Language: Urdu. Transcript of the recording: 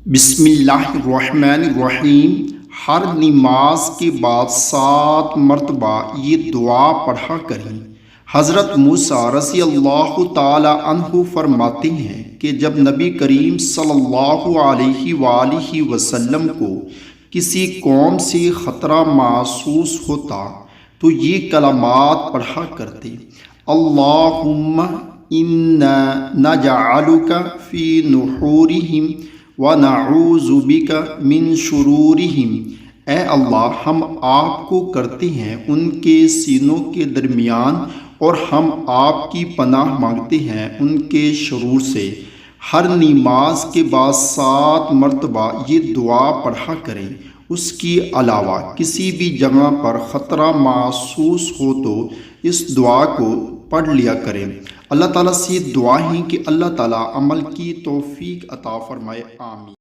بسم اللہ الرحمن الرحیم۔ ہر نماز کے بعد 7 مرتبہ یہ دعا پڑھا کریں۔ حضرت موسیٰ رضی اللہ تعالی عنہ فرماتے ہیں کہ جب نبی کریم صلی اللہ علیہ وآلہ وسلم کو کسی قوم سے خطرہ محسوس ہوتا تو یہ کلمات پڑھا کرتے: اللہم انا نجعلک فی نحورہم وَنَعُوذُ بِكَ مِن شُرُورِهِمْ۔ اے اللہ، ہم آپ کو کرتے ہیں ان کے سینوں کے درمیان اور ہم آپ کی پناہ مانگتے ہیں ان کے شرور سے۔ ہر نماز کے بعد 7 مرتبہ یہ دعا پڑھا کریں۔ اس کے علاوہ کسی بھی جگہ پر خطرہ محسوس ہو تو اس دعا کو پڑھ لیا کریں۔ اللہ تعالیٰ سے دعا ہے کہ اللہ تعالیٰ عمل کی توفیق عطا فرمائے، آمین۔